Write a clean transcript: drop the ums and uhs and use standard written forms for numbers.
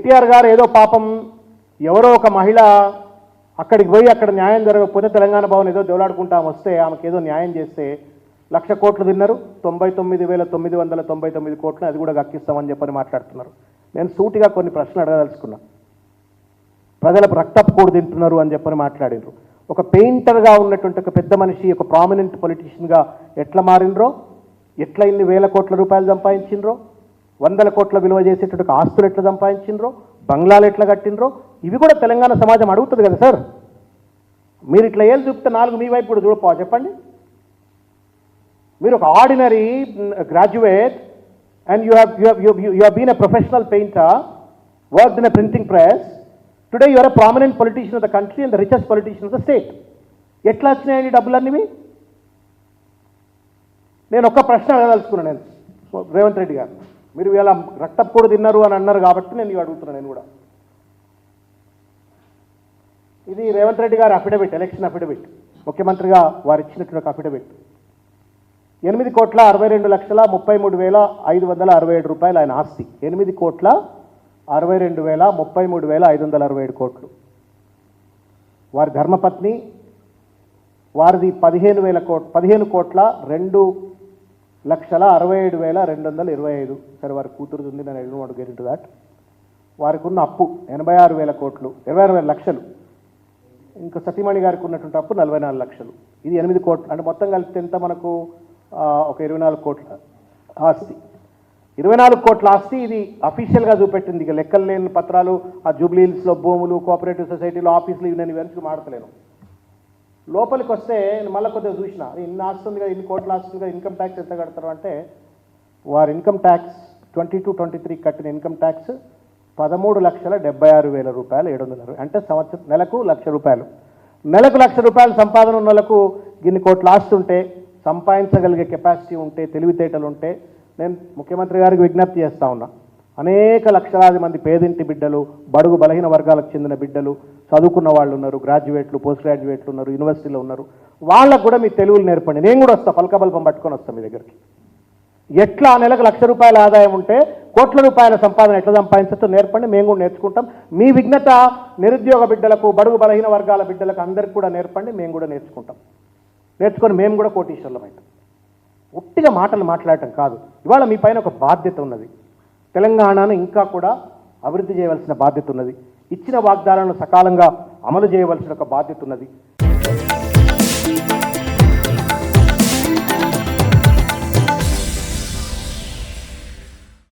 కేటీఆర్ గారు ఏదో పాపం ఎవరో ఒక మహిళ అక్కడికి పోయి అక్కడ న్యాయం జరగకపోతే తెలంగాణ భవన్ ఏదో దేవులాడుకుంటాం వస్తే ఆమెకు ఏదో న్యాయం చేస్తే 1,00,000 కోట్లు తిన్నారు, 99,999 కోట్లు అది కూడా గక్కిస్తామని చెప్పని మాట్లాడుతున్నారు. నేను సూటిగా కొన్ని ప్రశ్నలు అడగదలుచుకున్నా. ప్రజలకు రక్తపు కూడు తింటున్నారు అని చెప్పని మాట్లాడినరు. ఒక పెయింటర్గా ఉన్నటువంటి ఒక పెద్ద మనిషి, ఒక ప్రామినెంట్ పొలిటీషియన్గా ఎట్లా మారినరో, ఎట్లా ఇన్ని వేల కోట్ల రూపాయలు సంపాదించినరో, 100 కోట్ల విలువ చేసేటువంటి ఆస్తులు ఎట్లా సంపాదించినరో, బంగ్లాలు ఎట్లా కట్టినరో, ఇవి కూడా తెలంగాణ సమాజం అడుగుతుంది కదా సార్. మీరు ఇట్లా ఏళ్ళు చూపితే 4 మీ వైపు కూడా చూడపో చెప్పండి. మీరు ఒక ordinary graduate and you have been a professional painter, worked in a printing press. Today you are a prominent politician of the country and the richest politician of the state. ఎట్లా వచ్చినాయండి డబ్బులన్నీ? నేను ఒక్క ప్రశ్న అడగదలుచుకున్నాను. నేను రేవంత్ రెడ్డి గారు, మీరు ఇలా రక్తపు కూడు తిన్నారు అని అన్నారు కాబట్టి నేను ఇవి అడుగుతున్నాను. నేను కూడా ఇది రేవంత్ రెడ్డి గారి అఫిడవిట్, ఎలక్షన్ అఫిడవిట్, ముఖ్యమంత్రిగా వారు ఇచ్చినటువంటి అఫిడవిట్. 8,62,33,567 రూపాయలు ఆయన ఆస్తి. 8,62,33,567 కోట్లు. వారి ధర్మపత్ని వారిది 15,2,67,225. సరే వారి కూతురుది ఉంది, నేను I don't get into that. వారికి ఉన్న అప్పు 86,000 కోట్లు, 26,000 లక్షలు. ఇంకా సతీమణి గారికి ఉన్నటువంటి అప్పు 44 లక్షలు. ఇది 8 కోట్లు. అంటే మొత్తం కలిపితే ఎంత మనకు? ఒక 24 కోట్ల ఆస్తి. 24 కోట్ల ఆస్తి. ఇది అఫీషియల్గా చూపెట్టింది. ఇక లెక్కలు లేని పత్రాలు, ఆ జూబ్లీ హిల్స్లో భూములు, కోఆపరేటివ్ సొసైటీలో ఆఫీసులు, ఇవి నేను వెనక్కి మాడతలేను. లోపలికి వస్తే మళ్ళీ కొద్దిగా చూసిన, ఇన్ని ఆస్తుంది కదా, ఇన్ని కోట్ల ఆస్తుంది కదా, ఇన్కమ్ ట్యాక్స్ ఎంత కడతారు అంటే, వారి ఇన్కమ్ ట్యాక్స్ 22-23 కట్టిన ఇన్కమ్ ట్యాక్స్ 13,76,000 రూపాయలు 760. అంటే సంవత్సరం నెలకు 1,00,000 రూపాయలు. నెలకు 1,00,000 రూపాయలు సంపాదన ఉన్న వాళ్ళకు ఇన్ని కోట్ల ఆస్తుంటే, సంపాదించగలిగే కెపాసిటీ ఉంటే, తెలివితేటలు ఉంటే, నేను ముఖ్యమంత్రి గారికి విజ్ఞప్తి చేస్తూ ఉన్నా. అనేక లక్షలాది మంది పేదింటి బిడ్డలు, బడుగు బలహీన వర్గాలకు చెందిన బిడ్డలు, చదువుకున్న వాళ్ళు ఉన్నారు, గ్రాడ్యుయేట్లు, పోస్ట్ గ్రాడ్యుయేట్లు ఉన్నారు, యూనివర్సిటీలో ఉన్నారు. వాళ్ళకు కూడా మీ తెలుగులు నేర్పండి. నేను కూడా వస్తా, పలకబల్పం పట్టుకొని వస్తాను మీ దగ్గరికి. ఎట్లా నెలకు 1,00,000 రూపాయల ఆదాయం ఉంటే కోట్ల రూపాయల సంపాదన ఎట్లా సంపాదించచ్చో నేర్పండి. మేము కూడా నేర్చుకుంటాం. మీ విజ్ఞత నిరుద్యోగ బిడ్డలకు, బడుగు బలహీన వర్గాల బిడ్డలకు అందరికీ కూడా నేర్పండి. మేము కూడా నేర్చుకుంటాం. నేర్చుకొని మేము కూడా కోటీశ్వరులమైతాం. ఉట్టిగా మాటలు మాట్లాడటం కాదు. ఇవాళ మీ పైన ఒక బాధ్యత ఉన్నది. తెలంగాణను ఇంకా కూడా అభివృద్ధి చేయవలసిన బాధ్యత ఉన్నది. ఇచ్చిన వాగ్దానాలను సకాలంగా అమలు చేయవలసిన ఒక బాధ్యత ఉన్నది.